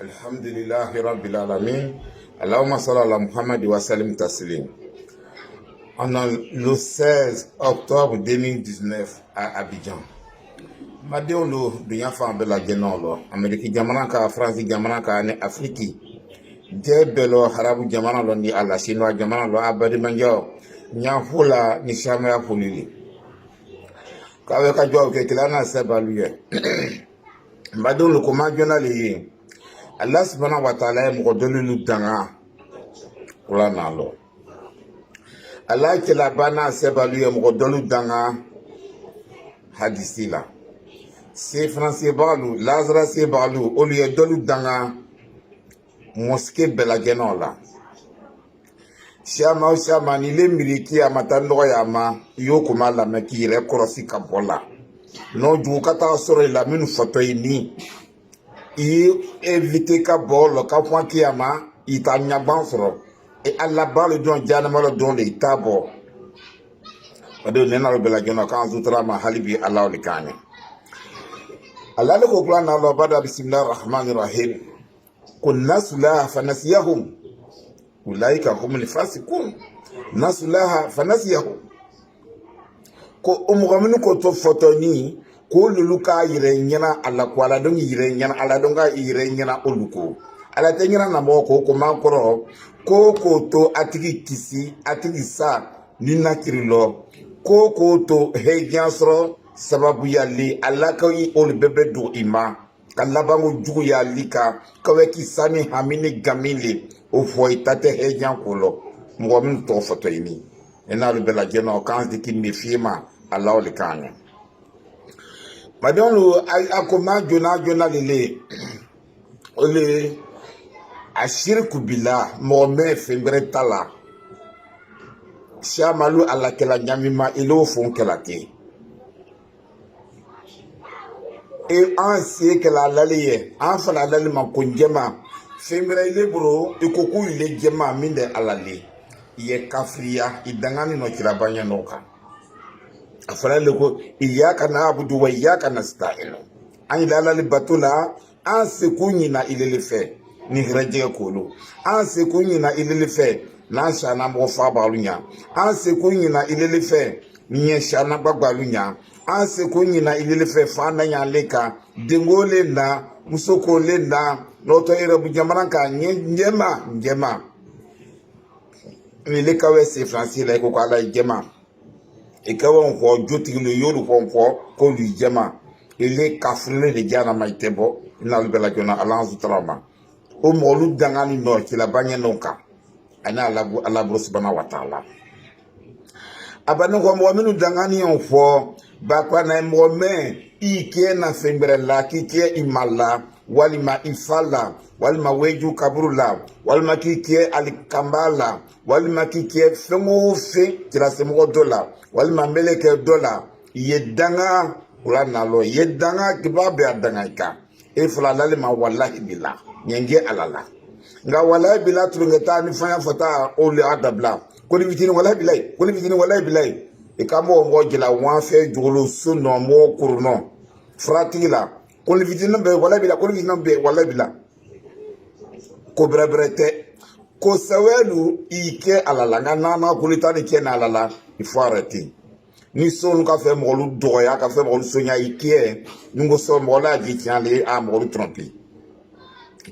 Alhamdulillahi Rabbil Alamin. Allahumma salli ala Muhammad wa sallim taslim. On a le 16 octobre 2019 à Abidjan. Madéo lo dunya fan bela genolo. Ameriki jamana ka France jamana ka ne Afriki. Je belo harabu jamana lo ni ala Chinois jamana lo abadi manjo. Nyafula ni shama ya fulili. Kawe ka jo ke kilana sebaluye. Madéo lo koma jona li. Allah subhanahu wa ta'ala mo dolu danga wala nalo. Allah kila bana sebaluye mo dolu danga hadisila. C'est français balu, Lazara c'est balu, au lieu de l'udanga, mosquée belagenola. Shama ni le miliki amatando yama, yokuma la meki rekorosi kabola. No jukata sore la minu foto ini. Éviter kabol, kapwan kiyama, itanya bansoro. Et à la balle don janamalo don le tabo. Ado nena lo belageno kan zutra ma halibi Allah le kane. Allah le kokula na lo bada bismillahir rahmanir rahim. Kun nasulaha fanasiyahum. Ulaika humul fasiqun. Nasulaha fanasiyahum. Ko umgaminu ko to fotoni ko luluka yire nyana Allah ko ala don yire nyana Allah don ga yire nyana oluko. Ala te nyana na mo ko mankoro ko to atigi kisi atigi sa nina kirilo ko to hejansro sababu yali alaka yi ol bebe do ima kalabango jugu yali ka kaweki sani hamini gamili o foi tate hejan kolo mo min to foto ini ena lu bela jeno kan de ki mefima Allah le kanya madon akoma jona lele ole ashirku billah mo me fengre tala shamalu ala kala nyamima ilo fon kelate e an se kala laliye an fala lali ma kunjema fengre ile bro ikoku ile jema minde alali ye kafriya idangani no kirabanya noka afala leko iyaka na abudu wa iyaka nasta'in an lalali batula an se kunyina ile lefe ni hiraje kolo an se kunyina ile lefe na shana mo fa balunya an se kunyina ile lefe ni shana bagbalunya an se kunyina ile lefe fa na ya leka dengole na musoko le na noto ere bu jamana ka njema ni leka we se français la ko ala jema e ka won ko joti le yolu ko lu jema ele kafrele de jana maitebo ina lu bela jona alanzu trama o molu dangani no ki la banye nonka ana ala bro subhanahu wa ta'ala abanu ko mo minu dangani on fo ba kwa na mo me ike na fembere la kike imala walima ifala walima weju kaburula walima kike alikambala walima kike femofe kila semo dola walima meleke dola yedanga kula nalo yedanga kibabe adanga ika e fala lalima wallahi billah nyenge alala nga wallahi billah tulungeta ni fanya fata ole adabla ko ni vitini wallahi billah e kamo mo jila wan fe jolo sunno mo kurno fratila ko ni vitini be wallahi billah ko brebrete ko sawelu ike alala nga nana ko litani ke na alala ifo arrêter ni son ka fe mo lu doya ka fe mo lu sonya ike ngo so mo la vitiale a mo lu tromper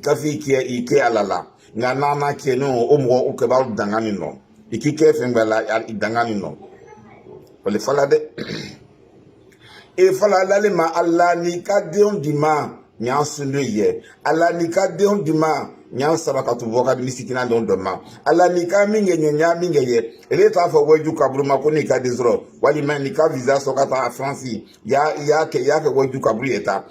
ka fi ike alala nga nana ke no o mo o ke ba dangani no ikike fe ngala dangani no wala fala de e fala lale ma Allah ni ka de on dima nya sunu ye Allah ni ka de on dima nya sabaka tu voka misikina don doma Allah ni ka minge nya minge ye ele ta fo weju kabru ma ko ni ka dizro wali man ni ka visa so kata a France ya ke weju kabru yeta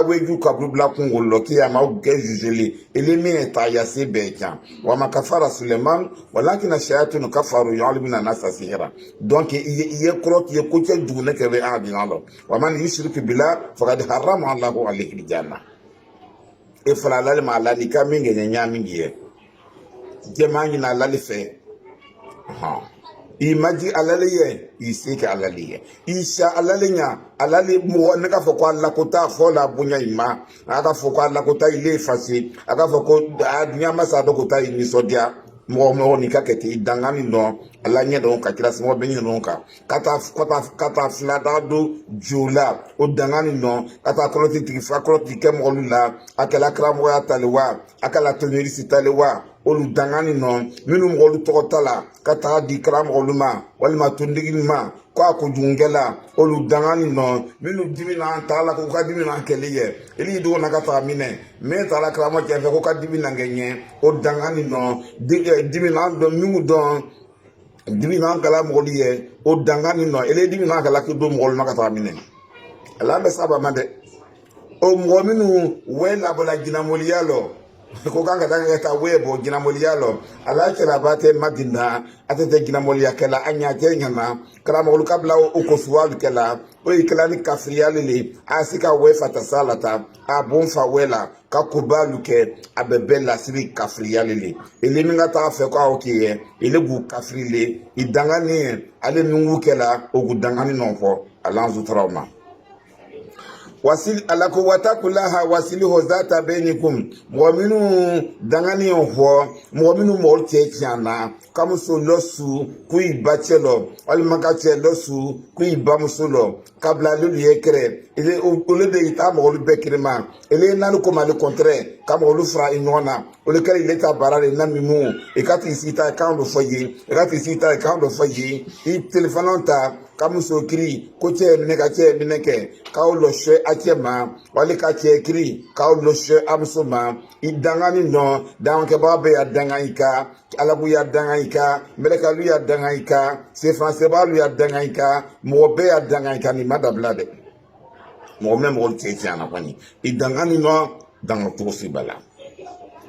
weju kabru bla kongo loki ya ma o ke jujeli ele mi ta ya se beja wa ma kafara Suleiman walakin shayatun kafaru yu'limuna nasa sihra donc ye krok ye ko ke dugune ke be a dinalo wa man yushriku billah faqad harrama Allahu alayhi aljanna e fala lale ma la ni ka minge nya mingi ye jema ni na lale fe imaji alale ye iseke alale ye isha alale nya alale mo ne ka fo ko alla ko ta fo la bunya ima aka fo ko alla ko ta ile fasi aka fo ko dunya masa do ko ta ni sodia mo ni ka kete dangani no ala nya don ka kila mo be ni no ka kata flada do jula o dangani no kata koloti ti fa koloti ke mo lula akala kramo ya talewa akala toneri sitalewa olu dangani no minu mo lu tokotala kata di kramo luma walima tondigi ma kwa ko jungela olu dangani no minu dimina tala ko ka dimina keliye eli do na kata mine me tala kramo ke fe ko ka dimina ngenye o dangani no dimina do mingu don dimina kala moliye o dangani no ele dimina kala ko do mol na kata mine ala be saba mande o mo minu wela bola gina moliyalo ko kanga daga ta webo gina moliyalo ala kira bate madina atete gina moliya kala anya jengana kala mo kabla o ko suwal kala o ikala ni kafriyale le asika we fata salata a bon fa wela ka kubalu ke abebela siri kafriyale le ele minga ta fe ko okiye ele bu kafrile idangani ale mingu kala o gudangani nonfo alanzu trauma wasil alako watakulaha wasiliho zata benikum mwaminu dangani yonfo mwaminu morte kiana kamuso losu kui bachelo alimakache losu kui bamusulo kabla lulu yekere ile ole de ita mwolu bekirima ele nanu koma le contre kama olu fra inona ole kere ile ta barare na mimu ekati isita kando foye ekati isita kando foye I telefonanta kamuso kiri koche mineka che mineke kaulo she achema wale ka che kiri kaulo she amsoma idangani no danke babe ya dangaika alabu ya dangaika meleka lu ya dangaika sefa sebalu ya dangaika mobe ya dangaika ni madablade mo même rôle tiana kwani idangani no dango tosi bala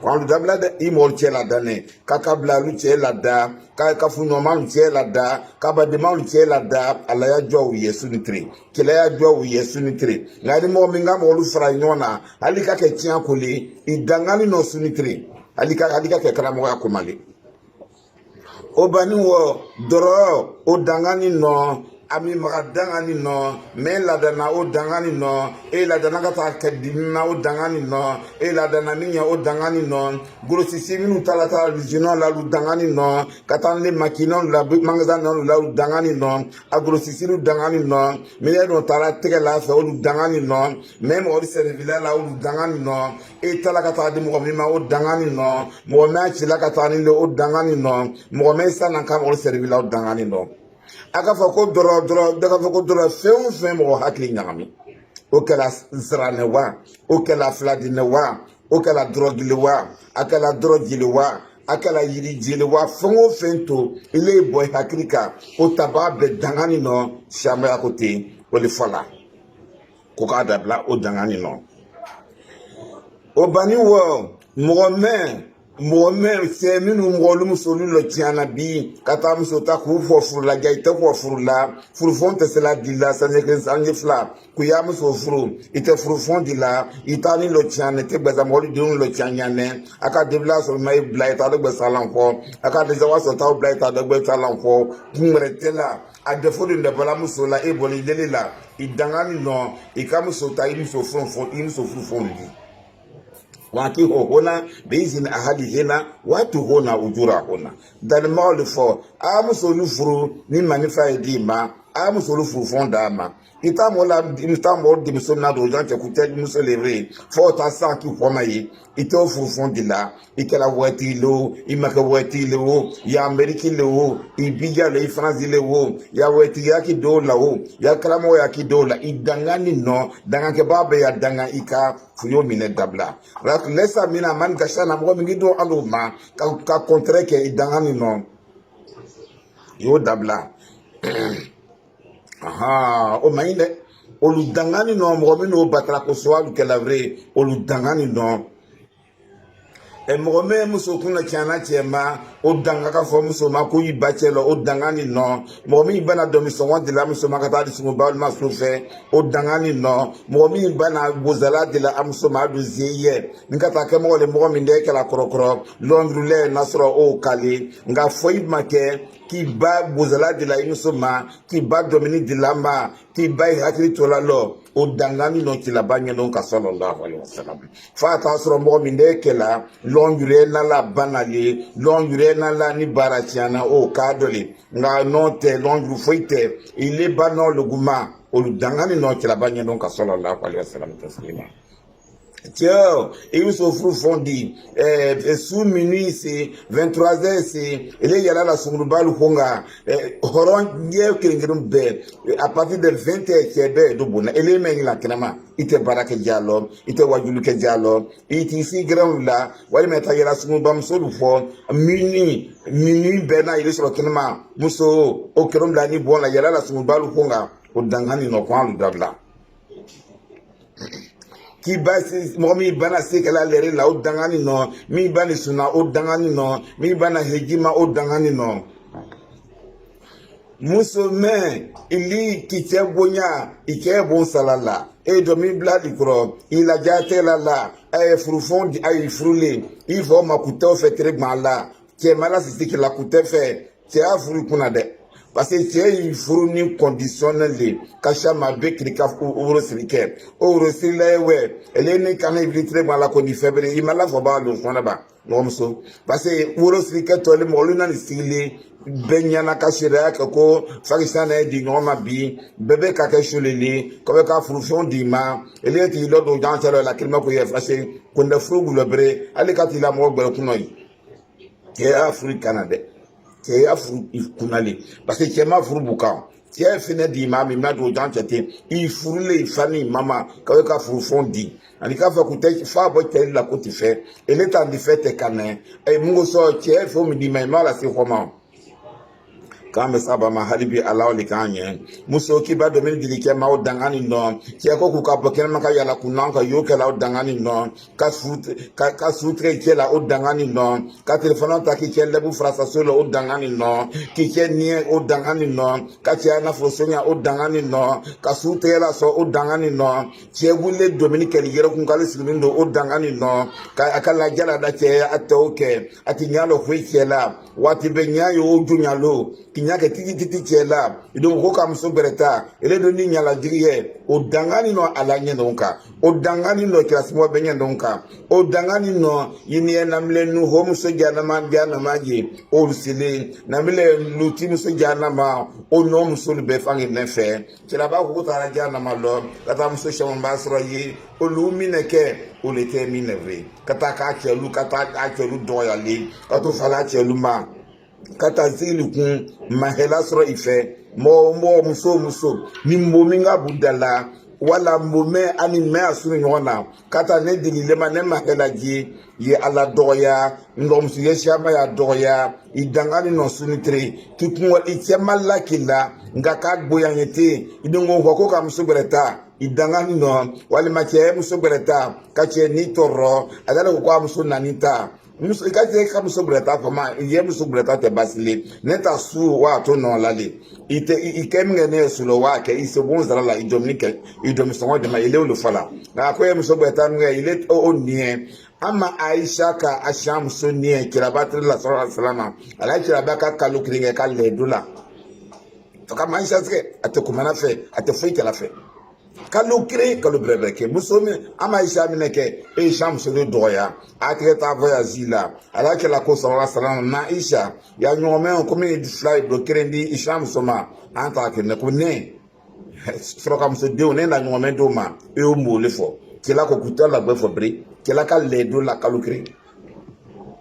quand dabla de imol la dane kakabla lu la da ka fu normal la da ka ba de mal la da ala ya jo yesu nitri kila ya jo yesu nitri ngadi mo minga mo lu fra nyona alika ke tian kole idangani no sunitri alika ke kara mo akomale obani wo doro o dangani no ami magadangani no me la dana o dangani no e la dana kata kadina o dangani no e la dana minya o dangani no grosi siminu talata regional la lu dangani no katan le makinon la mangazan no la lu dangani no agrosi siru dangani no me ya no tala tege la fa o lu dangani no même o servila la o lu dangani no e tala kata de mo ma o dangani no mo ma chi la kata ni le o dangani no mo me sana kam o servila o dangani no aka fa ko doro daga fa ko doro fɛn mo hakili ɲagami o kɛla zrane wa o kɛla fladine wa o kɛla drogile wa a kɛla drogile wa a kɛla yirijile wa fɛn o fɛn to ile boy hakili kan o taba bɛ dangani nɔ siamaya ko ten o le fɔla ko k'a dabila o dangani nɔ o bani wɔ mɔgɔ mɛ cɛ minnu mɔgɔlu musolu lɔ tiɲana bi ka taa muso ta k'u fɔ furu la ja i tɛ fɔ furu la furufɔn tɛ se la di la sanɲɛ kelen sanɲɛ fila k'u y'a muso furu i tɛ furufɔn di la i t'a ni lɔ tiɲana i tɛ gbɛsa mɔgɔlu denw lɔ tiɲa ɲanɛ a ka debila sɔrɔ ma i bila i t'a dɔ gbɛ salan fɔ a ka dɛsɛ wa sɔrɔ t'aw bila i t'a dɔ gbɛ salan fɔ kun wɛrɛ tɛ la a dɛfo de dɛbɔla muso la e bɔli lele la i dangani nɔ i ka muso ta i muso furufɔn di waki hona bezin ahadi hena watu hona ujura hona dan maul fo amuso lu furu ni manifa edima amuso lu furu fonda ma ita mo di muso na do jan te kutel muso levre fo ta sa ki homa yi ito furu fondi la ikela wati lo imaka wati lo ya ameriki lo ibija le france le wo ya wati ya ki do la wo ya kramo ya ki do la idangani no danga ke babe ya danga ika fuyo mine dabla rak lesa mina man gashana mo mi do aluma ka contre ke idangani no yo dabla aha o mainde olu dangani no mo mi no batra ko so alu ke la vrai olu dangani no e mo me muso kuna chana chema o danga ka fo muso ma ko yiba chelo o danga ni no mo mi bana do mi so won de la muso ma ka ta di sumo ba ma so fe o danga ni no mo mi bana bozala de la amso ma du ziye nka ta ke mo le mo mi de ke la krokro londrule nasro o kali nga fo ma ke ki ba bozala de la muso ma ki ba dominique de la ma ki ba hakri to la lo o dangani no ki la banya no ka sallallahu alaihi wasallam fa ta soro mo mi de ke la longure na la banali longure na la ni baratiana o kadoli nga no te longu foite ile banon le guma o dangani no ki la banya no ka sallallahu alaihi wasallam taslima. Tiens, et ils sont fondi. Sous minuit, c'est 23h, c'est. Et là, il y a la Soumourbal Honga. Horon, à partir de 20h, qui est de Bona. Et les mecs là, clairement, ils étaient baraka dialo, ils étaient wajuluke dialo, ils étaient ici grand là. Wali meta yala Soumourbam solo fort. Minuit, bena, il est sur le clairement. Mousso, au kérom là, ni bon là, yala la Soumourbal Honga. Au dangani no kwa l'udabla. Qui basi momi bana sekala lere la o dangani no mi bani suna o dangani no mi bana hejima o dangani no musulman ili kite bonya ike bon salala e do mi bladi kro ila jate la ay frufon di ay frule il faut makuta o fait très mal là que mala c'est que la kuta fait c'est afru kuna de parce que c'est une fourni conditionnelle kacha mabe krika ouro silike ouro silewe elene kana iblitre mala ko di febre imala fo ba lo fona ba nomso parce que ouro silike to le moluna ni sile benyana kashira ko fakisana di ngoma bi bebe ka ke shulele ko be ka furufon di ma ele ti lo do jan la kilma ko ye fase ko nda frugu lo bre ale ka ti la mo gbe kunoyi ke afrika na de ke afru kunale parce que ma furu buka ke fene di ma mi na do jan chete I furule fani mama ka ka furu fondi ani ka fa kutai fa bo ke la ko ti fe ele ta di fe te kanen e mungo so ke fo mi di ma la se khoma kame saba mahalibi alao likanye muso kiba domini dilike ma o dangani no ki ko ku ka boken maka yala kunanka yo ke la o dangani no ka sutre ke la o dangani no ka telefono ta ki ke lebu frasa solo o dangani no ki ke ni o dangani no ka ti ana fosonya o dangani no ka sutre la so o dangani no ki bule domini ke yero kun kale silindo o dangani no ka akala jala da ke atoke atinyalo kwikela wati benya yo o junyalo nyake titi chela idon ko kam so bereta ele do ni nyala jiriye o dangani no alanye donka o dangani no klasmo benye donka o dangani no yini namle nu hom so jana maji o sile namle luti so jana ma o no muso be fangi nefe chela ba ko tara jana ma lo kata muso shama basro yi o lumine ke o lete mineve kata ka chelu doyale kato fala chelu ma kata zili kun mahela soro ife mo muso ni mominga budala wala mome ani me asuri nyona kata ne dililema ne mahela ji ye ala doya ngom su yeshama ya doya idangani no sunitre kikun ichema lakila ngaka gboya nyete idongo ko ka musubereta idangani no wali mache musubereta kache ni toro adala ko musu nanita muso ikate ka muso breta fama ye muso breta te basile neta su wa to no lale ite ikemnge ne sulo wa ke ise bonzala la idomnike idomsongo de ma ile ulu fala na ko ye muso breta nge ile o nie ama Aisha ka asham so nie kirabatre la sallallahu ala kirabaka kalukringe ka le dula to ka Aisha ske atokumana fe atofite la fe kalu kire kalu breke musome ama Aisha mineke e sham so doya atreta voyage la ala ke la ko sallallahu na Aisha ya nyome on comme di fly do krendi isham soma anta ke ne ko ne sro kam so de on na nyome do ma e o mo le fo ke la ko kutala gbe fo bre ke la ka le do la kalu kire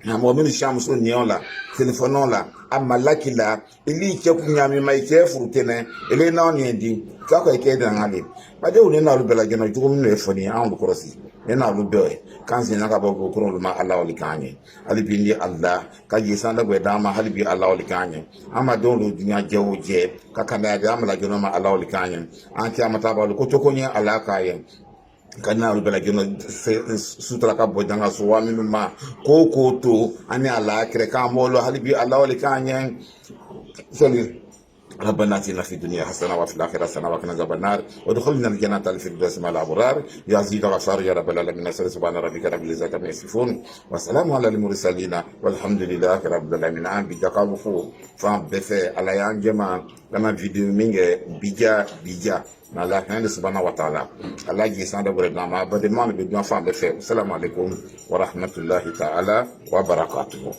na mo mi sham so nion la telefonon la amalaki la ili ke kunyami mai ke furutene ele na on yendi ka ko ke dan ale ba de on na lu bela gena jugum ne foni an do krosi ne na lu be kan sin na ka ba ko kron ma Allah wali kanye ali bindi Allah ka yi san da gbe da ma halibi Allah wali kanye ama don lu dunya jewo je ka kana da amala gena ma Allah wali kanye an ti amata ba ko to ko nya Allah kaye kana bela jono sutra ka bojanga so wa minu ma ko to ani ala kre ka molo halibi ala wali kanyen soli ربنا اتنا في الدنيا حسنه وفي الاخره حسنه وقنا عذاب النار وادخلنا الجنه الفردوس مع الابرار يا عزيز الغفار يا رب العالمين سبحان ربك رب العزه عما يصفون وسلام على المرسلين والحمد لله رب العالمين ان بيجاكابو فام بفه على يانجما لما فيديو مينغ بيجا Allah subhanahu wa ta'ala Allah ji san da bure na ma ba de man be don fa be fe assalamu alaikum wa rahmatullahi ta'ala wa barakatuh